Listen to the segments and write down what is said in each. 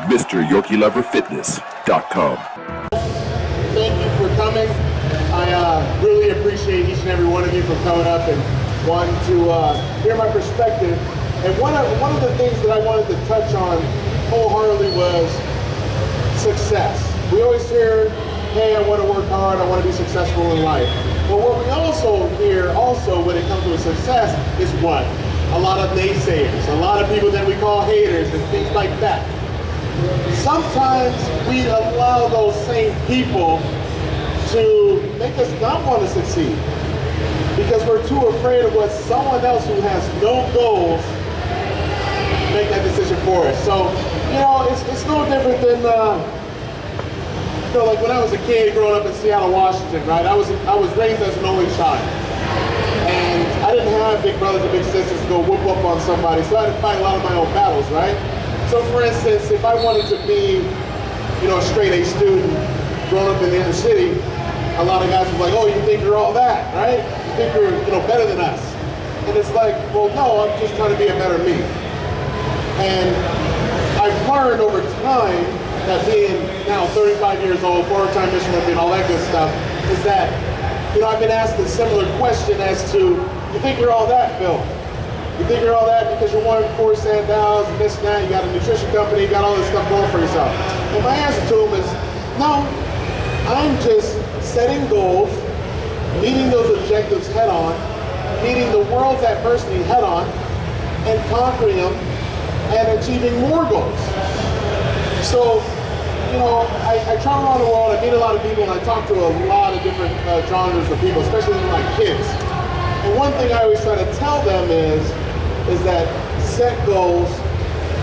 MrYorkieLoverFitness.com. Thank you for coming. I really appreciate each and every one of you for coming up and wanting to hear my perspective. And one of the things that I wanted to touch on wholeheartedly was success. We always hear, hey, I want to work hard, I want to be successful in life. But what we also hear when it comes to success is what? A lot of naysayers, a lot of people that we call haters and things like that. Sometimes we allow those same people to make us not want to succeed because we're too afraid of what someone else who has no goals make that decision for us. So, it's no different than, like when I was a kid growing up in Seattle, Washington, right? I was raised as an only child. And I didn't have big brothers and big sisters to go whoop up on somebody, so I had to fight a lot of my own battles, right? So for instance, if I wanted to be, a straight A student growing up in the inner city, a lot of guys were like, oh, you think you're all that, right? You think you're, better than us. And it's like, well, no, I'm just trying to be a better me. And I've learned over time that being now 35 years old, 4-time Mr. Olympia, and all that good stuff, is that, I've been asked a similar question as to, you think you're all that, Phil? You think you're all that because you're wearing 4 sandals and this and that, you got a nutrition company, you got all this stuff going for yourself. And my answer to him is, no, I'm just setting goals, meeting those objectives head on, meeting the world's adversity head on, and conquering them and achieving more goals. So, I travel around the world, I meet a lot of people, and I talk to a lot of different genres of people, especially like kids. And one thing I always try to tell them is that set goals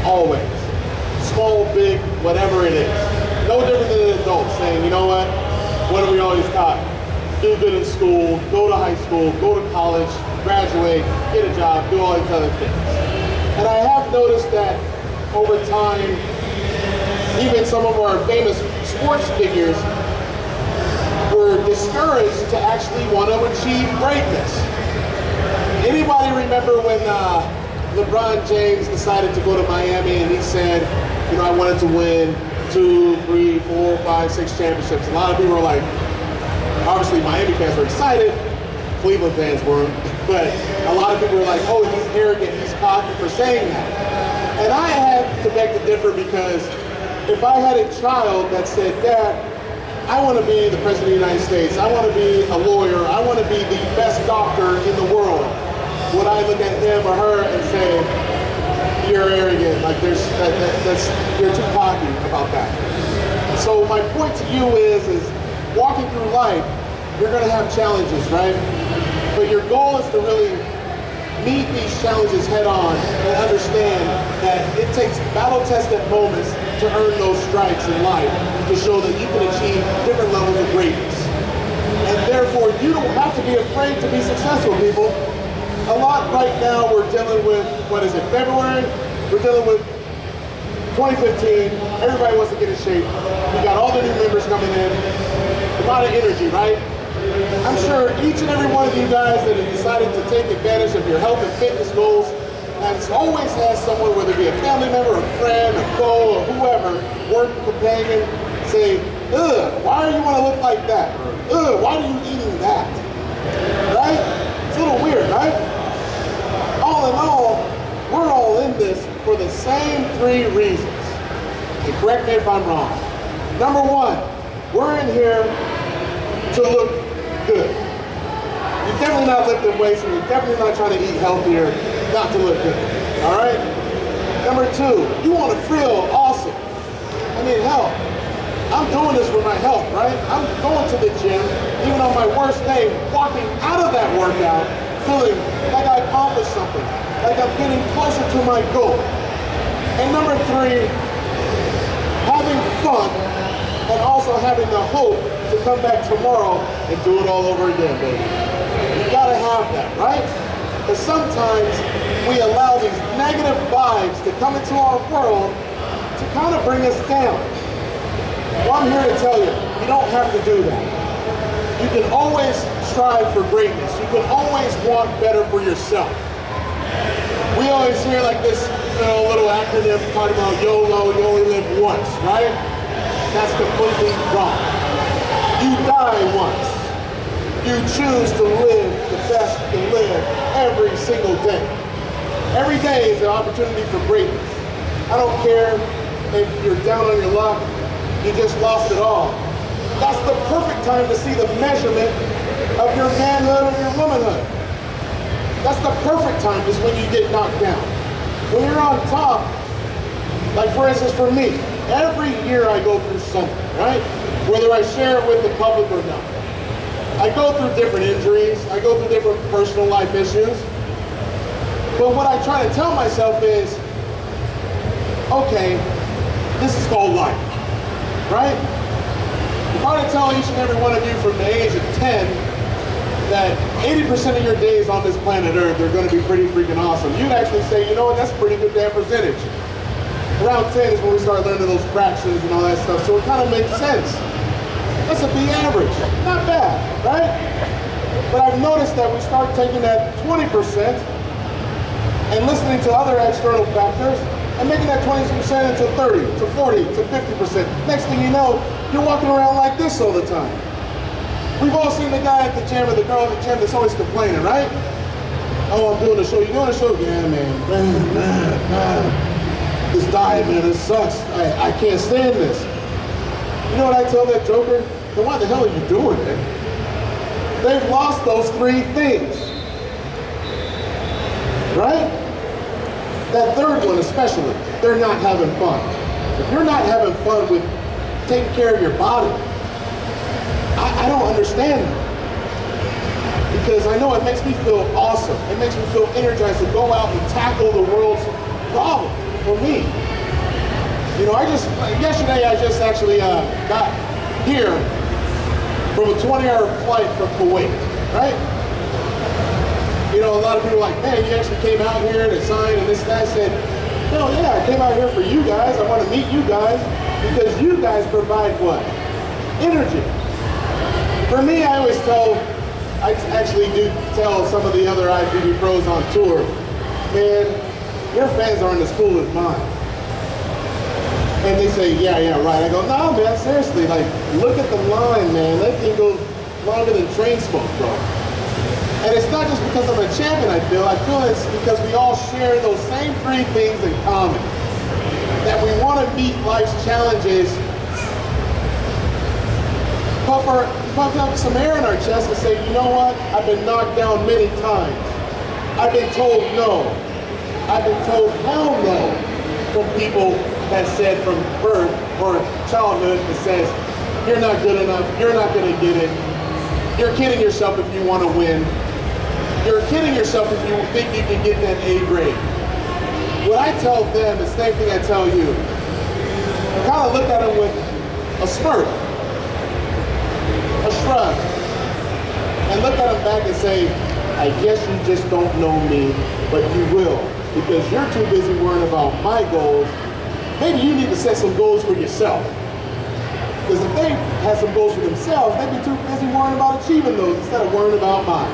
always. Small, big, whatever it is. No different than an adult saying, you know what are we always taught? Do good in school, go to high school, go to college, graduate, get a job, do all these other things. And I have noticed that over time, even some of our famous sports figures were discouraged to actually want to achieve greatness. Anybody remember when LeBron James decided to go to Miami and he said, I wanted to win 2, 3, 4, 5, 6 championships. A lot of people were like, obviously Miami fans were excited, Cleveland fans weren't, but a lot of people were like, oh, he's arrogant, he's cocky for saying that. And I had to beg to differ because if I had a child that said, Dad, I want to be the President of the United States, I want to be a lawyer, I want to be the best doctor in the world, would I look at him or her and say, you're arrogant, like you're too cocky about that. So my point to you is walking through life, you're going to have challenges, right? But your goal is to really meet these challenges head on and understand that it takes battle-tested moments to earn those stripes in life to show that you can achieve different levels of greatness. And therefore, you don't have to be afraid to be successful, people. A lot right now we're dealing with, February? We're dealing with 2015. Everybody wants to get in shape. We got all the new members coming in. A lot of energy, right? I'm sure each and every one of you guys that have decided to take advantage of your health and fitness goals has always had someone, whether it be a family member, a friend, a foe, or whoever, work companion, say, ugh, why do you want to look like that? Ugh, why are you eating that? Right? It's a little weird, right? All in all, we're all in this for the same 3 reasons. And correct me if I'm wrong. Number 1, we're in here to look good. You're definitely not lifting weights, and you're definitely not trying to eat healthier not to look good. All right? Number 2, you want to feel awesome. I mean, hell, I'm doing this for my health, right? I'm going to the gym, even on my worst day, walking out of that workout, feeling like I accomplished something, like I'm getting closer to my goal. And number 3, having fun, and also having the hope to come back tomorrow and do it all over again, baby. You gotta have that, right? Because sometimes we allow these negative vibes to come into our world to kind of bring us down. Well, I'm here to tell you, you don't have to do that. You can always strive for greatness. You can always want better for yourself. We always hear like this little acronym talking about YOLO, you only live once, right? That's completely wrong. You die once. You choose to live the best you can live every single day. Every day is an opportunity for greatness. I don't care if you're down on your luck, you just lost it all. That's the perfect time to see the measurement of your manhood or your womanhood. That's the perfect time is when you get knocked down. When you're on top, like for instance for me, every year I go through something, right? Whether I share it with the public or not. I go through different injuries, I go through different personal life issues. But what I try to tell myself is, okay, this is called life, right? If I were to tell each and every one of you from the age of 10 that 80% of your days on this planet Earth are going to be pretty freaking awesome, you'd actually say, you know what, that's a pretty good damn percentage. Around 10 is when we start learning those fractions and all that stuff, so it kind of makes sense. That's a B average, not bad, right? But I've noticed that we start taking that 20% and listening to other external factors and making that 20% into 30, to 40, to 50%. Next thing you know, you're walking around like this all the time. We've all seen the guy at the gym or the girl at the gym that's always complaining, right? Oh, I'm doing a show. You doing a show? Yeah, man. This diet, man, this sucks. I can't stand this. You know what I tell that joker? Then why the hell are you doing it? They've lost those three things. Right? That third one especially, they're not having fun. If you're not having fun with taking care of your body, I don't understand that. Because I know it makes me feel awesome. It makes me feel energized to go out and tackle the world's problem for me. You know, yesterday I just actually got here from a 20-hour flight from Kuwait, right? You know, a lot of people are like, man, you actually came out here to sign and this guy said, no, yeah, I came out here for you guys. I want to meet you guys because you guys provide what? Energy. For me, I actually do tell some of the other IFBB pros on tour, man, your fans aren't as cool as mine. And they say, yeah, right. I go, no, man, seriously, like, look at the line, man. That thing goes longer than train smoke, bro. And it's not just because I'm a champion, I feel it's because we all share those same three things in common. That we want to meet life's challenges, puff up some air in our chest and say, you know what? I've been knocked down many times. I've been told no. I've been told hell no from people that said from birth or childhood that says, you're not good enough, you're not going to get it. You're kidding yourself if you want to win. You're kidding yourself if you think you can get that A grade. What I tell them is the same thing I tell you. Kind of look at them with a smirk, a shrug, and look at them back and say, I guess you just don't know me, but you will. Because you're too busy worrying about my goals. Maybe you need to set some goals for yourself. Because if they had some goals for themselves, they'd be too busy worrying about achieving those instead of worrying about mine.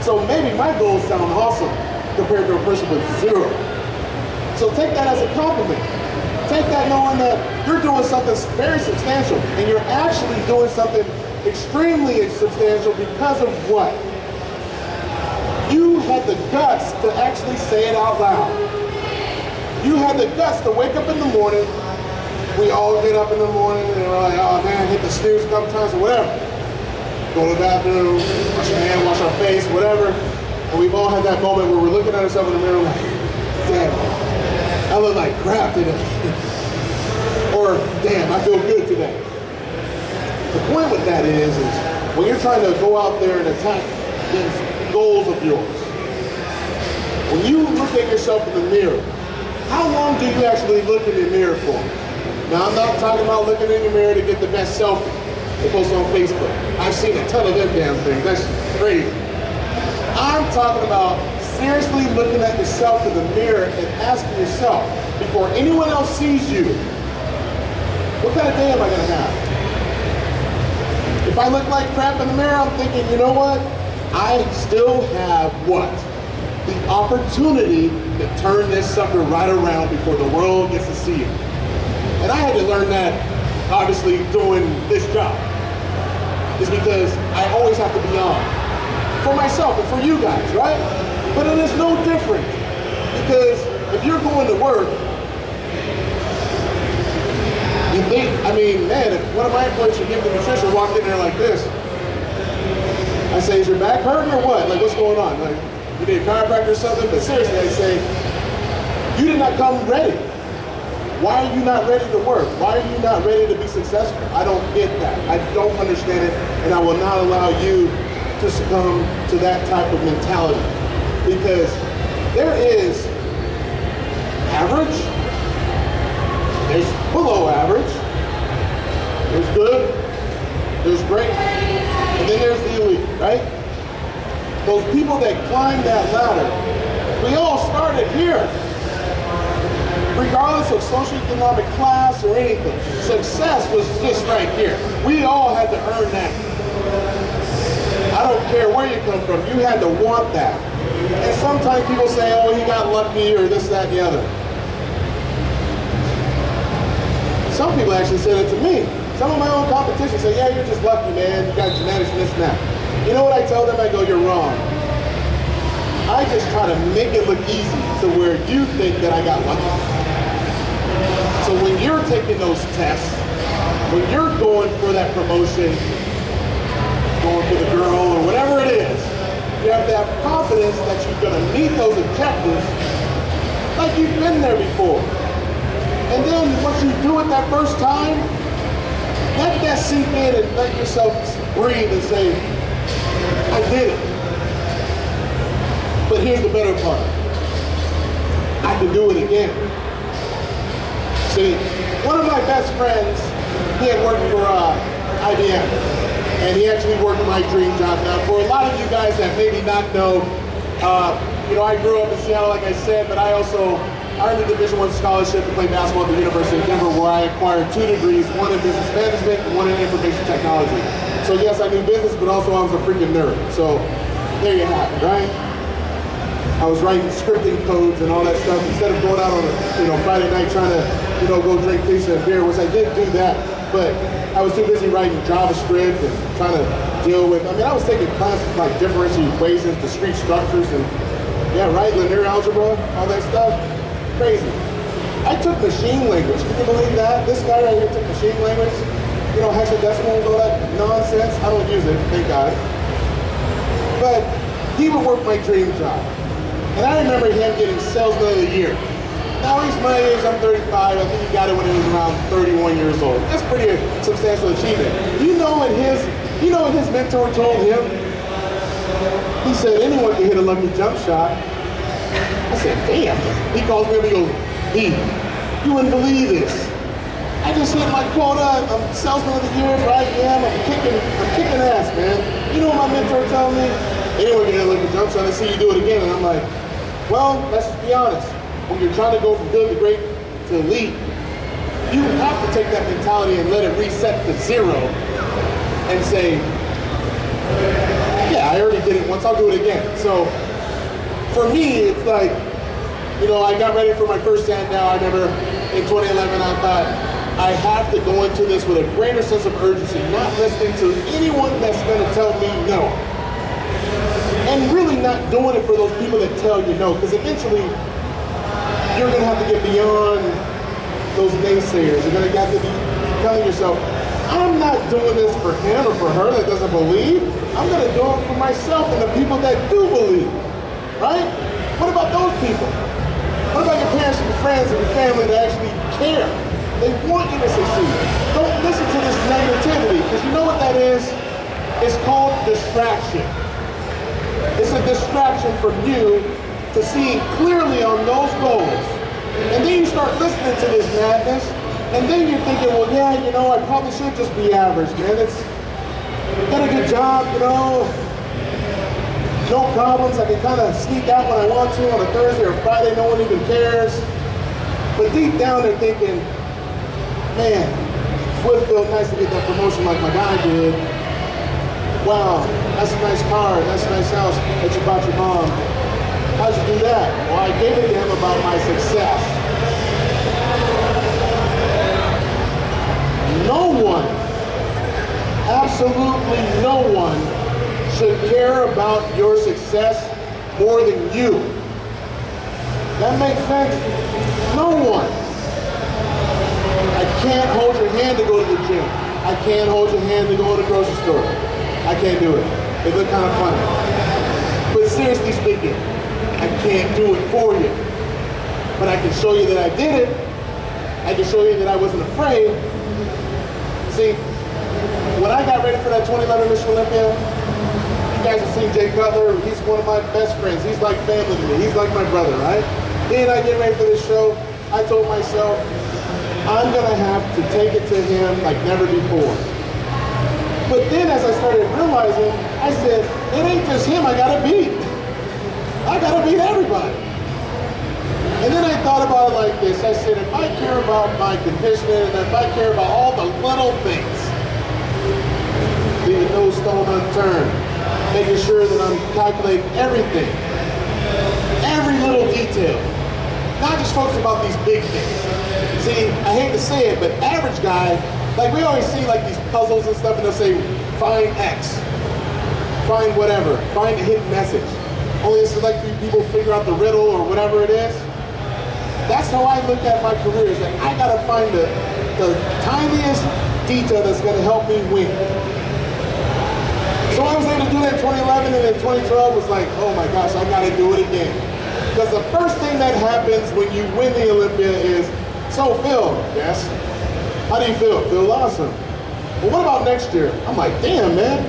So maybe my goals sound awesome compared to a person with zero. So take that as a compliment. Take that knowing that you're doing something very substantial and you're actually doing something extremely substantial because of what? You had the guts to actually say it out loud. You had the guts to wake up in the morning. We all get up in the morning and we're like, oh man, hit the snooze a couple times or whatever. Go to the bathroom, wash our hand, wash our face, whatever. And we've all had that moment where we're looking at ourselves in the mirror like, damn, I look like crap today. Or, damn, I feel good today. The point with that is when you're trying to go out there and attack these goals of yours, when you look at yourself in the mirror, how long do you actually look in the mirror for? Now, I'm not talking about looking in the mirror to get the best selfie to post on Facebook. I've seen a ton of them damn things. That's crazy. I'm talking about seriously looking at yourself in the mirror and asking yourself, before anyone else sees you, what kind of day am I going to have? If I look like crap in the mirror, I'm thinking, you know what? I still have what? The opportunity to turn this sucker right around before the world gets to see it. And I had to learn that, obviously, doing this job. Is because I always have to be on. For myself and for you guys, right? But it is no different. Because if you're going to work, you think, I mean, man, if one of my employees should give the nutrition walked in there like this, I say, is your back hurting or what? Like, what's going on? Like, you need a chiropractor or something? But seriously, I say, you did not come ready. Why are you not ready to work? Why are you not ready to be successful? I don't get that. I don't understand it, and I will not allow you to succumb to that type of mentality. Because there is average, there's below average, there's good, there's great, and then there's the elite, right? Those people that climb that ladder, we all started here. Regardless of socioeconomic class or anything, success was just right here. We all had to earn that. I don't care where you come from, you had to want that. And sometimes people say, oh, he got lucky or this, that, and the other. Some people actually said it to me. Some of my own competition say, yeah, you're just lucky, man. You got genetics and this and that. You know what I tell them? I go, you're wrong. I just try to make it look easy to where you think that I got lucky. So when you're taking those tests, when you're going for that promotion, going for the girl or whatever it is, you have to have confidence that you're going to meet those objectives like you've been there before. And then once you do it that first time, let that sink in and let yourself breathe and say, I did it. But here's the better part. I can do it again. See, one of my best friends, he had worked for IBM, and he actually worked my dream job. Now, for a lot of you guys that maybe not know, I grew up in Seattle, like I said, but I also earned a Division I scholarship to play basketball at the University of Denver, where I acquired 2 degrees, one in business management and one in information technology. So yes, I knew business, but also I was a freaking nerd. So there you have it, right? I was writing scripting codes and all that stuff instead of going out on a Friday night trying to go drink pizza and beer, which I did do that, but I was too busy writing JavaScript and trying to deal with, I was taking classes like differential equations, discrete structures, and linear algebra, all that stuff. Crazy. I took machine language. Can you believe that? This guy right here took machine language, hexadecimal and all that nonsense. I don't use it, thank God. But he would work my dream job. And I remember him getting Salesman of the Year. Now he's my age, I'm 35. I think he got it when he was around 31 years old. That's pretty substantial achievement. You know what his mentor told him? He said, anyone can hit a lucky jump shot. I said, damn. He calls me up and he goes, Heath, you wouldn't believe this. I just hit my quota. I'm Salesman of the Year for IBM. I'm kicking ass, man. You know what my mentor told me? Anyone can hit a lucky jump shot. I see you do it again. And I'm like, well, let's just be honest. When you're trying to go from good to great to elite, you have to take that mentality and let it reset to 0 and say, yeah, I already did it once, I'll do it again. So for me, it's like, I got ready for my first Sandow. I remember in 2011, I thought, I have to go into this with a greater sense of urgency, not listening to anyone that's going to tell me no. And really not doing it for those people that tell you no, because eventually, you're going to have to get beyond those naysayers. You're going to have to be telling yourself, I'm not doing this for him or for her that doesn't believe. I'm going to do it for myself and the people that do believe, right? What about those people? What about your parents and your friends and your family that actually care? They want you to succeed. Don't listen to this negativity, because you know what that is? It's called distraction. It's a distraction from you to seeing clearly on those goals. And then you start listening to this madness, and then you're thinking, well, yeah, I probably should just be average, man. Got a good job, no problems. I can kind of sneak out when I want to on a Thursday or Friday, no one even cares. But deep down they're thinking, man, it would feel nice to get that promotion like my guy did. Wow, that's a nice car, that's a nice house that you bought your mom. How'd you do that? Well, I gave it to him about my success. absolutely no one should care about your success more than you. That makes sense? No one. I can't hold your hand to go to the gym. I can't hold your hand to go to the grocery store. I can't do it. It look kind of funny. But seriously speaking, I can't do it for you. But I can show you that I did it. I can show you that I wasn't afraid. See, when I got ready for that 2011 Miss Olympia, you guys have seen Jay Cutler. He's one of my best friends. He's like family to me. He's like my brother, right? He and I get ready for this show. I told myself, I'm gonna have to take it to him like never before. But then as I started realizing, I said, it ain't just him I gotta beat. I gotta beat everybody. And then I thought about it like this. I said, if I care about my conditioning, and if I care about all the little things, leaving no stone unturned, making sure that I'm calculating everything, every little detail, not just focus about these big things. See, I hate to say it, but average guy, like we always see like these puzzles and stuff, and they'll say, find X, find whatever, find a hidden message. Only a select few people figure out the riddle or whatever it is. That's how I look at my career, is that I gotta find the tiniest detail that's gonna help me win. So I was able to do that in 2011, and then 2012 was like, oh my gosh, I gotta do it again. Because the first thing that happens when you win the Olympia is, so Phil, yes, how do you feel? Feel awesome. Well, what about next year? I'm like, damn, man.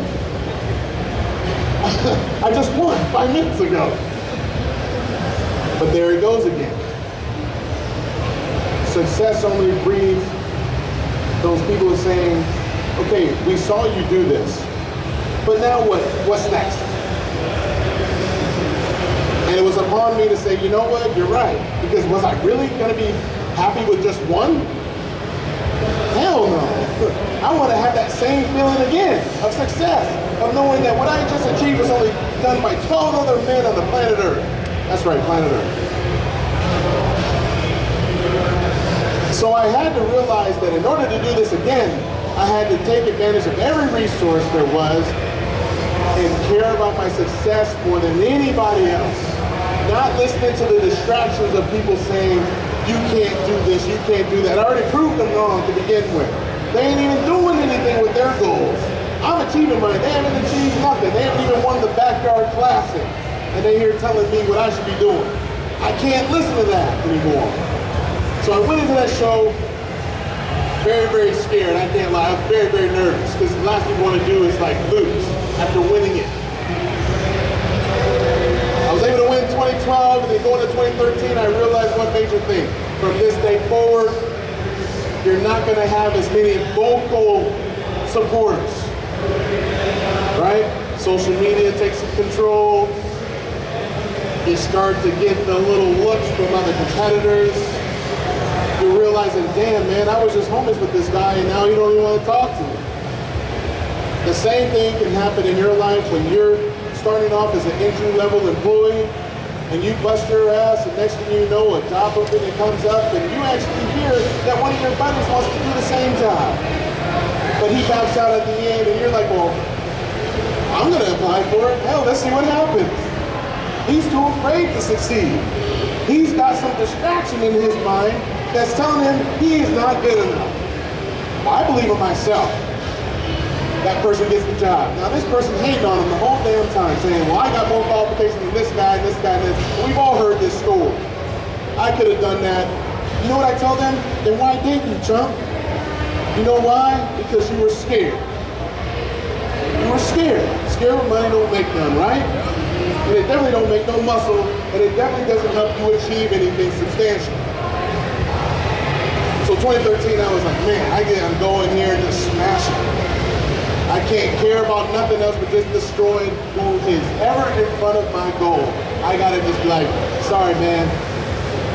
I just won 5 minutes ago. But there it goes again. Success only breeds those people saying, okay, we saw you do this, but now what? What's next? And it was upon me to say, you know what, you're right. Because was I really gonna be happy with just one? Hell no. I wanna have that same feeling again of success, of knowing that what I just achieved was only done by 12 other men on the planet Earth. That's right, planet Earth. So I had to realize that in order to do this again, I had to take advantage of every resource there was and care about my success more than anybody else. Not listening to the distractions of people saying, you can't do this, you can't do that. I already proved them wrong to begin with. They ain't even doing anything with their goals. I'm achieving mine. They haven't achieved nothing. They haven't even won the backyard classic. And they here telling me what I should be doing. I can't listen to that anymore. So I went into that show very, very scared. I can't lie. I was very, very nervous because the last thing you want to do is like lose after winning it. I was able to win 2012, and then going to 2013, I realized one major thing. From this day forward, you're not going to have as many vocal supporters, right? Social media takes control. You start to get the little looks from other competitors. You're realizing, damn, man, I was just homies with this guy, and now you don't even want to talk to me. The same thing can happen in your life when you're starting off as an entry-level employee, and you bust your ass, and next thing you know, a job opening comes up, and you actually hear that one of your buddies wants to do the same job. But he backs out at the end, and you're like, well, I'm going to apply for it. Hell, let's see what happens. He's too afraid to succeed. He's got some distraction in his mind that's telling him he is not good enough. I believe in myself. That person gets the job. Now this person hating on him the whole damn time, saying, well, I got more qualifications than this guy, and this guy, and this. We've all heard this story. I could have done that. You know what I tell them? Then why didn't you, chump? You know why? Because you were scared. You were scared. Scared of money don't make none, right? And it definitely don't make no muscle, and it definitely doesn't help you achieve anything substantial. So 2013, I was like, man, I gotta go in here and just smash it. I can't care about nothing else but just destroying who is ever in front of my goal. I gotta just be like, sorry man,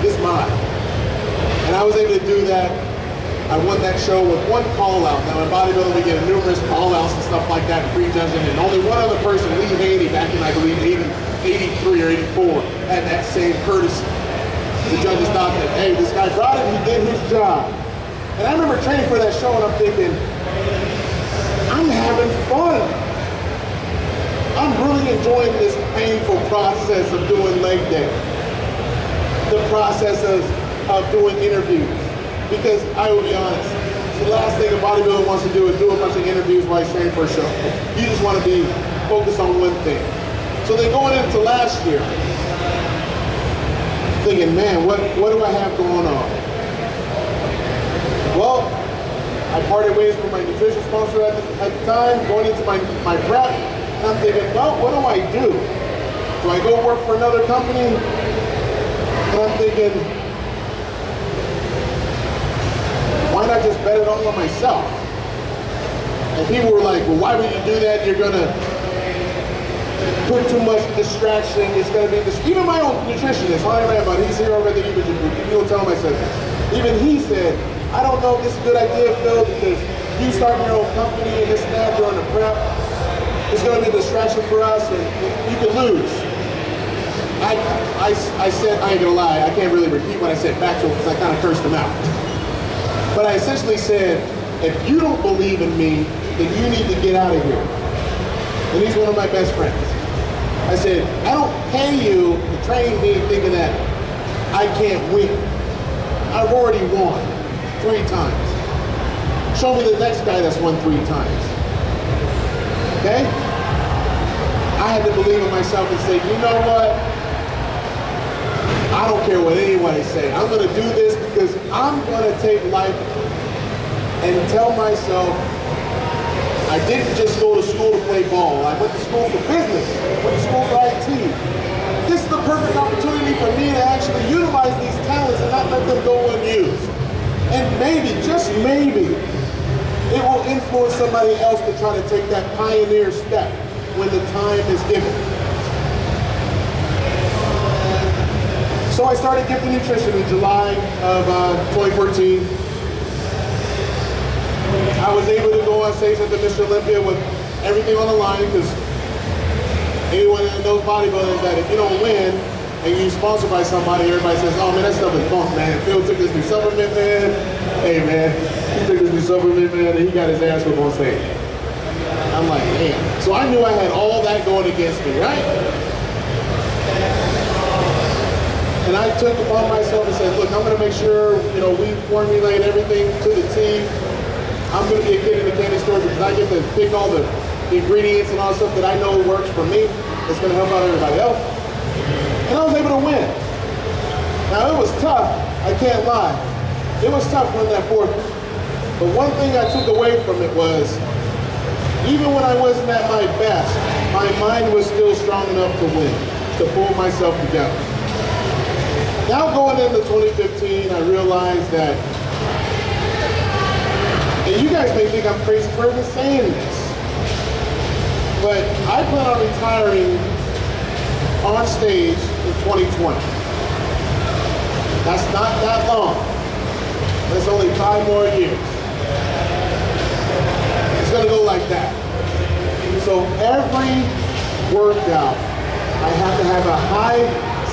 this is mine. And I was able to do that. I won that show with one call out. Now in bodybuilding we get numerous call outs and stuff like that, prejudging, and only one other person, Lee Haney, back in I believe 83 or 84, had that same courtesy. The judges thought that, hey, this guy brought it, he did his job. And I remember training for that show and I'm thinking, I'm having fun. I'm really enjoying this painful process of doing leg day. The process of doing interviews. Because I will be honest, the last thing a bodybuilder wants to do is do a bunch of interviews while he's training for a show. You just want to be focused on one thing. So they're going into last year, thinking, man, what do I have going on? Well, I parted ways with my nutrition sponsor at the time, going into my prep, and I'm thinking, well, what do I do? Do I go work for another company? And I'm thinking, why not just bet it all on myself? And people were like, well, why would you do that? You're gonna put too much distraction. It's gonna be this. Even my own nutritionist, but he's here over at the Imaging Group. You don't tell him I said this. Even he said, I don't know if this is a good idea, Phil, because you start your own company and this and that during the prep. It's gonna be a distraction for us and you could lose. I said, I ain't gonna lie, I can't really repeat what I said back to him because I kind of cursed him out. But I essentially said, if you don't believe in me, then you need to get out of here. And he's one of my best friends. I said, I don't pay you to train me thinking that I can't win. I've already won 3 times. Show me the next guy that's won 3 times. Okay? I had to believe in myself and say, you know what? I don't care what anyone say. I'm gonna do this because I'm gonna take life and tell myself I didn't just go to school to play ball. I went to school for business. I went to school for IT. This is the perfect opportunity for me to actually utilize these talents and not let them go unused. And maybe, just maybe, it will influence somebody else to try to take that pioneer step when the time is given. So I started Gifted Nutrition in July of 2014. I was able to go on stage at the Mr. Olympia with everything on the line because anyone that knows bodybuilding is that if you don't win and you're sponsored by somebody, everybody says, oh man, that stuff is bunk, man. Phil took this new supplement, man. Hey man, he took this new supplement, man, and he got his ass whipped on stage. I'm like, man. So I knew I had all that going against me, right? And I took upon myself and said, look, I'm gonna make sure, we formulate everything to the T. I'm gonna be a kid in the candy store because I get to pick all the ingredients and all the stuff that I know works for me. It's gonna help out everybody else. And I was able to win. Now it was tough, I can't lie. It was tough winning that 4th. But one thing I took away from it was, even when I wasn't at my best, my mind was still strong enough to win, to pull myself together. Now going into 2015, I realized that, and you guys may think I'm crazy for even saying this, but I plan on retiring on stage in 2020. That's not that long. That's only 5 more years. It's gonna go like that. So every workout, I have to have a high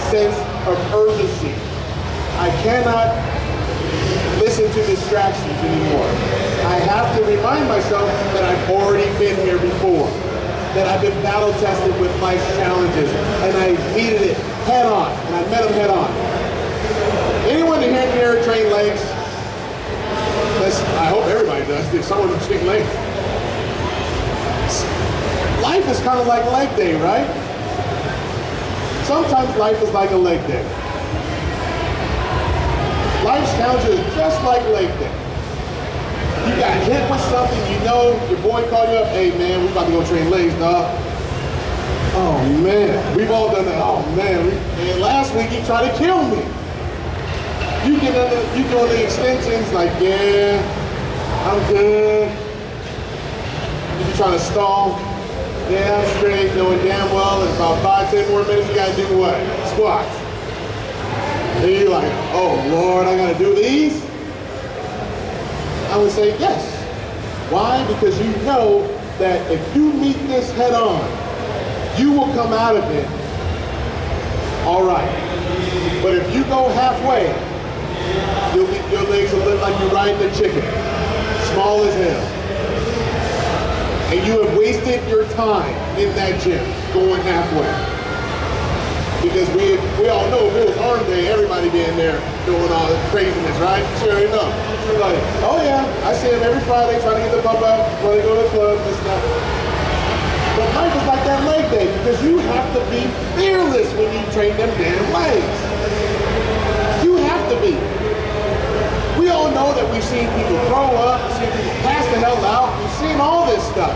sense of urgency. I cannot listen to distractions anymore. I have to remind myself that I've already been here before, that I've been battle tested with life's challenges, and I meted it head on, and I met them head on. Anyone here train legs? I hope everybody does, if someone can train legs. Life is kind of like leg day, right? Sometimes life is like a leg day. Life's challenges is just like leg day. You got hit with something, your boy called you up, hey man, we about to go train legs, dog. Oh man, we've all done that. Oh man, and last week he tried to kill me. You doing the extensions like, yeah, I'm good. You trying to stall. Yeah, I'm straight, knowing damn well in about 5-10 more minutes you gotta do what? Squats. And you're like, oh Lord, I gotta do these? I would say yes. Why? Because you know that if you meet this head on, you will come out of it all right. But if you go halfway, your legs will look like you're riding a chicken, small as hell. And you have wasted your time in that gym going halfway. Because we all know if it was arm day, everybody be in there doing all the craziness, right? Sure enough. You're like, oh yeah, I see him every Friday trying to get the pump up, trying to go to the club, this and that. But life is like that leg day because you have to be fearless when you train them damn legs. You have to be. We all know that we've seen people throw up, we've seen people pass the hell out, we've seen all this stuff.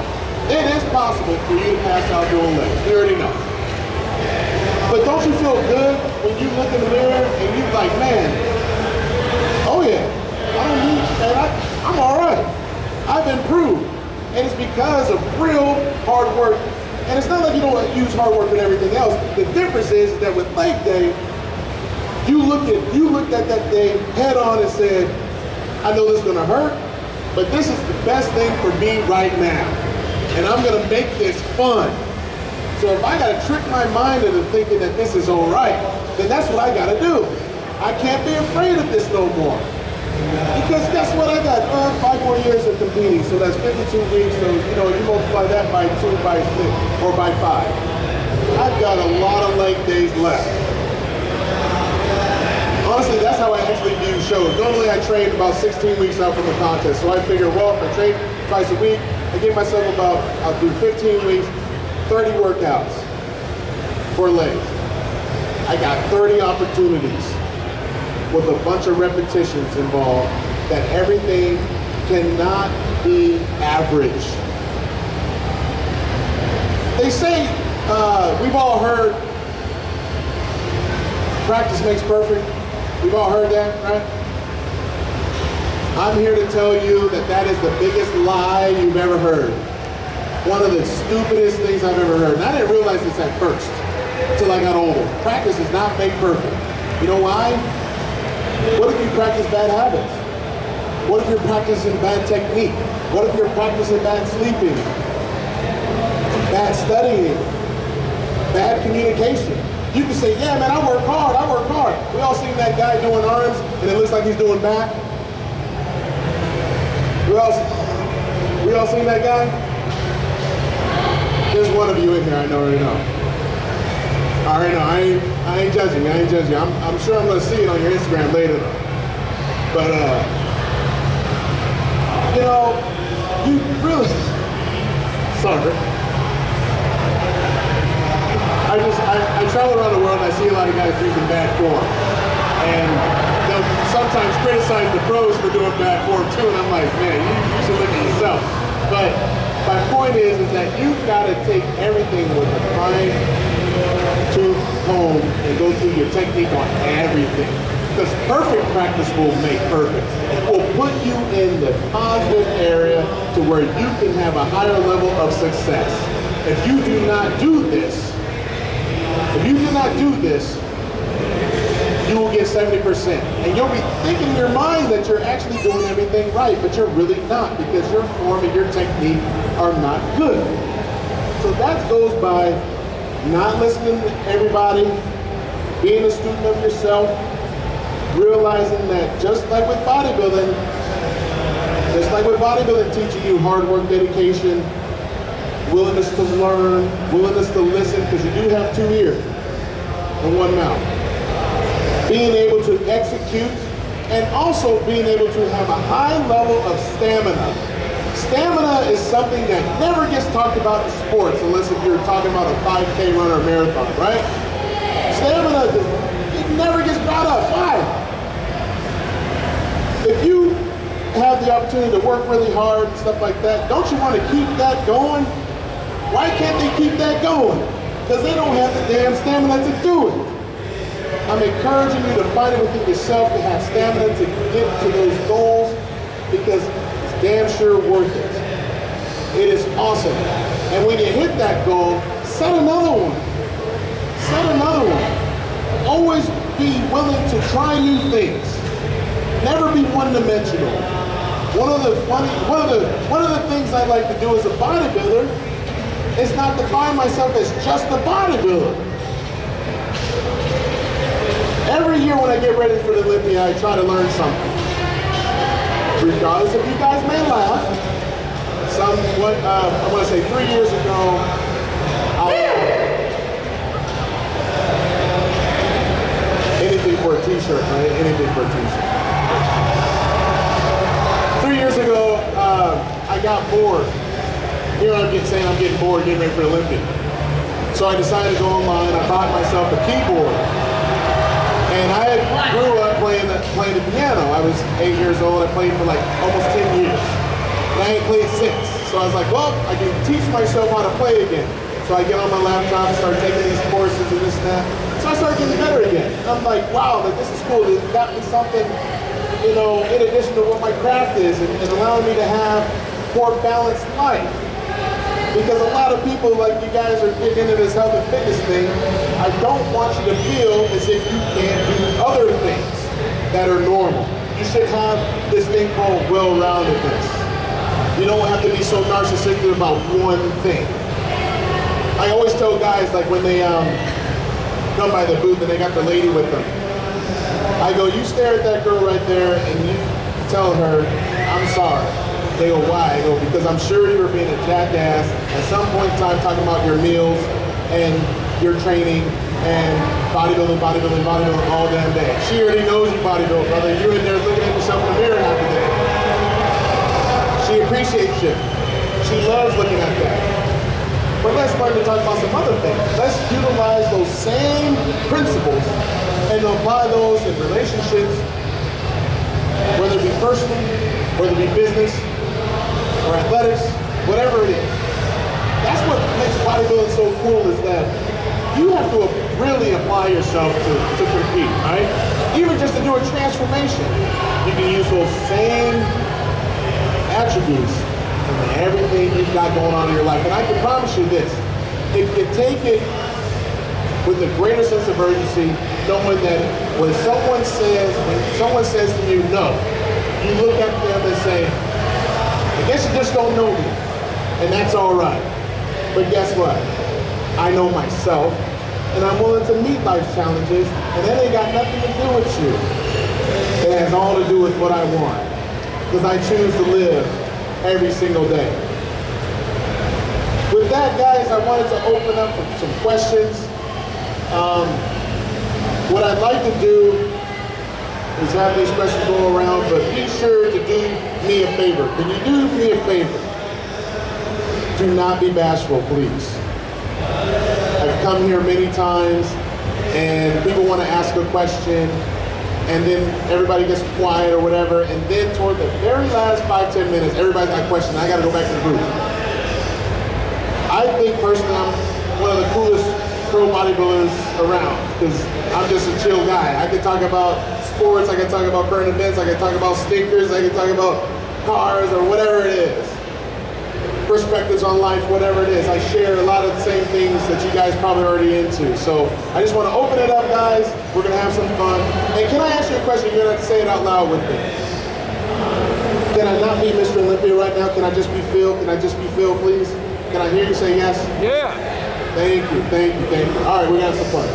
It is possible for you to pass out doing legs. We already know. But don't you feel good when you look in the mirror and you're like, man, oh yeah, I'm all right. I've improved. And it's because of real hard work. And it's not like you don't use hard work and everything else. The difference is that with leg day, you looked at that day head on and said, I know this is gonna hurt, but this is the best thing for me right now. And I'm gonna make this fun. So if I gotta trick my mind into thinking that this is all right, then that's what I gotta do. I can't be afraid of this no more. Because guess what, I got 5 more years of competing, so that's 52 weeks, so you multiply that by 2, by 6, or by 5. I've got a lot of leg days left. Honestly, that's how I actually view shows. Normally I train about 16 weeks out from the contest, so I figure, well, if I train twice a week, I give myself I'll do 15 weeks, 30 workouts for legs. I got 30 opportunities with a bunch of repetitions involved that everything cannot be average. They say, we've all heard, practice makes perfect. We've all heard that, right? I'm here to tell you that is the biggest lie you've ever heard. One of the stupidest things I've ever heard. And I didn't realize this at first until I got older. Practice does not make perfect. You know why? What if you practice bad habits? What if you're practicing bad technique? What if you're practicing bad sleeping? Bad studying? Bad communication? You can say, yeah man, I work hard. We all seen that guy doing arms and it looks like he's doing back. We all seen that guy? There's one of you in here I already know. I ain't judging you. I'm sure I'm gonna see it on your Instagram later though. But you really, sorry. I travel around the world and I see a lot of guys using bad form. And they'll sometimes criticize the pros for doing bad form too, and I'm like, man, you should look at yourself. But my point is that you've got to take everything with a fine-tooth comb and go through your technique on everything. Because perfect practice will make perfect. It will put you in the positive area to where you can have a higher level of success. If you do not do this, you will get 70%. And you'll be thinking in your mind that you're actually doing everything right, but you're really not because your form and your technique are not good. So that goes by not listening to everybody, being a student of yourself, realizing that just like with bodybuilding teaching you hard work, dedication, willingness to learn, willingness to listen, because you do have 2 ears and 1 mouth. Being able to execute and also being able to have a high level of stamina. Stamina is something that never gets talked about in sports unless if you're talking about a 5K run or marathon, right? Stamina, it never gets brought up. Why? If you have the opportunity to work really hard and stuff like that, don't you want to keep that going? Why can't they keep that going? Because they don't have the damn stamina to do it. I'm encouraging you to find it within yourself to have stamina to get to those goals because it's damn sure worth it. It is awesome. And when you hit that goal, set another one. Always be willing to try new things. Never be one-dimensional. One of the things I like to do as a bodybuilder is not define myself as just a bodybuilder. Every year when I get ready for the Olympia, I try to learn something. Regardless if you guys may laugh, what? I want to say 3 years ago, anything for a t-shirt, right? Anything for a t-shirt. 3 years ago, I got bored. Here I'm saying I'm getting bored getting ready for Olympia. So I decided to go online. I bought myself a keyboard. And I grew up playing the piano. I was 8 years old. I played for like almost 10 years. And I ain't played since. So I was like, well, I can teach myself how to play again. So I get on my laptop and start taking these courses and this and that. So I started getting better again. And I'm like, wow, like, this is cool. This got me something, you know, in addition to what my craft is, and allowing me to have more balanced life. Because a lot of people, like you guys, are getting into this health and fitness thing. I don't want you to feel as if you can't do other things that are normal. You should have this thing called well-roundedness. You don't have to be so narcissistic about one thing. I always tell guys, like when they come by the booth and they got the lady with them, I go, you stare at that girl right there and you tell her, I'm sorry. They go, why? I go, because I'm sure you were being a jackass at some point in time talking about your meals and your training and bodybuilding all damn day. She already knows you bodybuild, brother. You're in there looking at yourself in the mirror half the day. She appreciates you. She loves looking at that. But let's learn to talk about some other things. Let's utilize those same principles and apply those in relationships, whether it be personal, whether it be business, or athletics, whatever it is. That's what makes bodybuilding so cool, is that you have to really apply yourself to compete, right? Even just to do a transformation, you can use those same attributes in everything you've got going on in your life. And I can promise you this, if you take it with a greater sense of urgency, knowing that when someone says to you no, you look at them and say, I guess you just don't know me, and that's all right. But guess what? I know myself, and I'm willing to meet life's challenges, and that ain't got nothing to do with you. It has all to do with what I want, because I choose to live every single day. With that, guys, I wanted to open up for some questions. What I'd like to do is have these questions go around, but be sure to do me a favor. Can you do me a favor? Do not be bashful, please. I've come here many times, and people want to ask a question, and then everybody gets quiet or whatever, and then toward the very last 5-10 minutes, everybody's got a question, and I got to go back to the booth. I think personally I'm one of the coolest pro bodybuilders around, because I'm just a chill guy. I can talk about sports, I can talk about current events, I can talk about sneakers, I can talk about cars or whatever it is. Perspectives on life, whatever it is. I share a lot of the same things that you guys probably already into. So I just want to open it up, guys. We're going to have some fun. Hey, can I ask you a question? You're going to have to say it out loud with me. Can I not be Mr. Olympia right now? Can I just be Phil? Can I just be Phil, please? Can I hear you say yes? Yeah. Thank you, thank you, thank you. All right, we're going to have some fun.